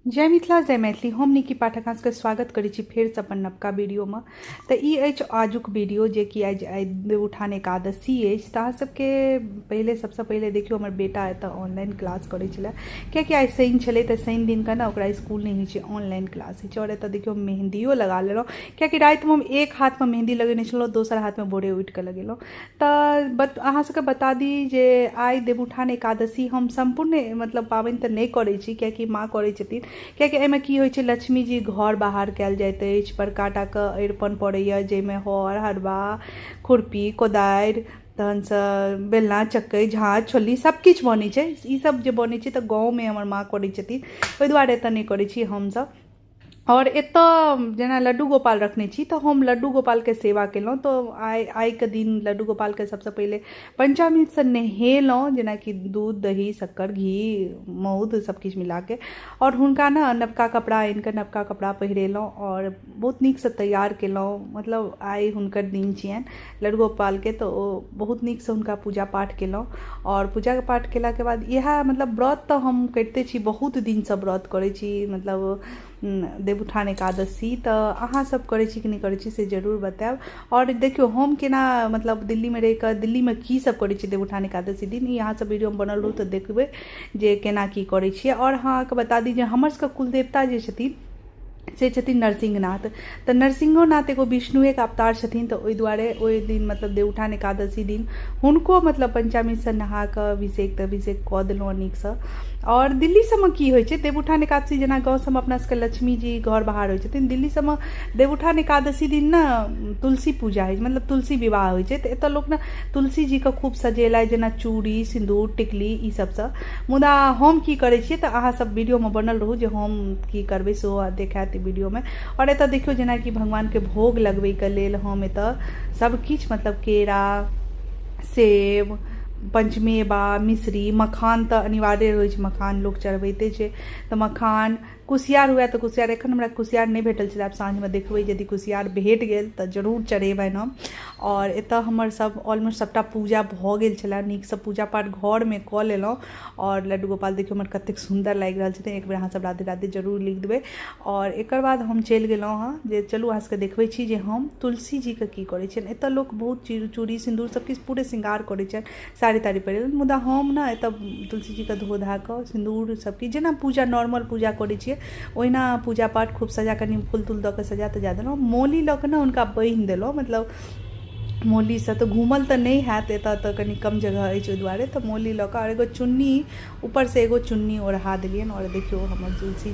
जय मिथिला जय मैथिली। हम निकी पाठक अहाँके स्वागत करै छी फेर से अपन नवका वीडियो में। तो ई अछि आजुक वीडियो जे कि आज देवउठान एकादशी अछि। तो अहाँ सबके पहले सबसे पहले देखियो हमर बेटा एतऽ ऑनलाइन क्लास करै छलै, कियाकि आज शनि छलै तो शनि दिन का ना ओकरा स्कूल नहीं होइ छै, ऑनलाइन क्लास होइ छै। और एतऽ देखियो मेहंदियो लगा लेलहुँ, कियाकि राति में हम एक हाथ में मेहंदी लगेने छलहुँ, दोसर हाथ में भोरे उठि कऽ लगेलहुँ। तो अहाँ सबके बता दी जे आइ देवउठान एकादशी हम संपूर्ण मतलब पाबनि तऽ नहीं करै छी, कियाकि माँ करै छथिन। कियाकि एहिमे की होइ छै, लक्ष्मी जी घर बाहर कयल जाइत अछि, बड़का टाके अरिपन पड़ैए जाहिमे हर हरबा खुरपी कोदारि तहनसँ बेलना चक्कइ झाँझ छोलनी सब किछु बनै छै। ई सब जे बनै छै तऽ गाँवमे हमर माँ करै छथिन, ओहि दुआरे एतऽ नहीं करै छी हमसब। और एतऽ जेना लड्डू गोपाल रखने छी तो हम लड्डू गोपाल के सेवा केलहुँ। तो आइ के दिन लड्डू गोपाल के सबसे पहले पंचामृत से नहेलहुँ, जेना कि दूध दही शक्कर घी मौध सब किछु मिला के, और हुनका ना नवका कपड़ा आनि कऽ नवका कपड़ा पहिरेलहुँ और बहुत नीक से तैयार केलहुँ। मतलब आइ हुनकर दिन छियनि लड्डू गोपाल के, तो ओ बहुत नीक से हुनका पूजा पाठ केलहुँ। और पूजा पाठ केला के बाद इएह मतलब व्रत तो हम करिते छी, बहुत दिन से व्रत करै छी, मतलब देवउठान एकादशी। तो अहाँ सब करै छी कि नहीं करै छी से जरूर बतायब। और देखियो हम केना मतलब दिल्ली में रहि कऽ दिल्ली में की सब करै छी देवउठान एकादशी दिन, ई अहाँ सब वीडियो में बनल रहू तऽ देखबै जे केना की करै छियै। और अहाँके बता दी जे हमर सबके कुलदेवता जे छथिन से छथिन नरसिंहनाथ। तो नरसिंहोनाथ एगो विष्णुए के अवतार छथिन, तो ओहि दुआरे ओहि दिन मतलब देवउठान एकादशी दिन हुनको मतलब पंचामृत से नहा कऽ अभिषेक कऽ देलहुँ नीकसँ। और दिल्ली सबमे की होइ छै, देवउठान एकादशी जेना गाँव सबमे अपना सबके लक्ष्मी जी घर बाहर होइ छथिन, दिल्ली सबमे देवउठान एकादशी दिन ना तुलसी पूजा होइ छै, मतलब तुलसी विवाह होइ छै। तो एतऽ लोक ना तुलसी जी के खूब सजेला, जेना चूड़ी सिंदूर टिकली ई सबसँ। मुदा हम की करै छियै तऽ अहाँ सब वीडियो में बनल रहू जे हम की करबै सेहो देखायत वीडियो में। और एतऽ देखियो जेना कि भगवान के भोग लगबै के लेल हम एतऽ सब किछु मतलब केरा सेब पंचमेवा मिश्री मखान तो अनिवार्य रहै छै, मखान लोक चढ़बैते छै। तो मखान कुसियार हुए तो कुसियार, एखन हमरा कुसियार नहीं भेटल छलै, आब साँझ में देखबै यदि कुसियार भेट गेल तो जरूर चढ़ेबनि हम। और एतऽ हमर सब ऑलमोस्ट सबटा पूजा भऽ गेल छलै, नीकसँ पूजा पाठ घर में कऽ लेलहुँ। और लड्डू गोपाल देखियो हमर कतेक सुंदर लागि रहल छथिन, एक बेर अहाँ सब राधे राधे जरूर लिख देबै। और एकर बाद हम चलि गेलहुँ हँ जे चलू अहाँ सबके देखबै छी जे हम तुलसी जी के की करै छियनि। एतऽ लोक बहुत चूड़ी सिंदूर सब किछु पूरे श्रृंगार करै छनि, साड़ी ताड़ी पहिरल। मुदा हम ना एतऽ तुलसी जी के धो धा कऽ सिंदूर सब किछु जेना पूजा नॉर्मल पूजा करै छियै ओहिना पूजा पाठ खूब सजा कऽ फूल तूल दऽ कऽ सजा तजा देलहुँ। मौली लऽ कऽ ना हुनका बान्हि देलहुँ, मतलब मौलीसँ तऽ घूमल तऽ नहीं हैत, एतऽ तऽ कनि कम जगह अछि ओहि दुआरे। तऽ मौली लऽ कऽ और एगो चुन्नी ऊपर से एगो चुन्नी ओढ़ा देलियनि। और देखियो हमर तुलसी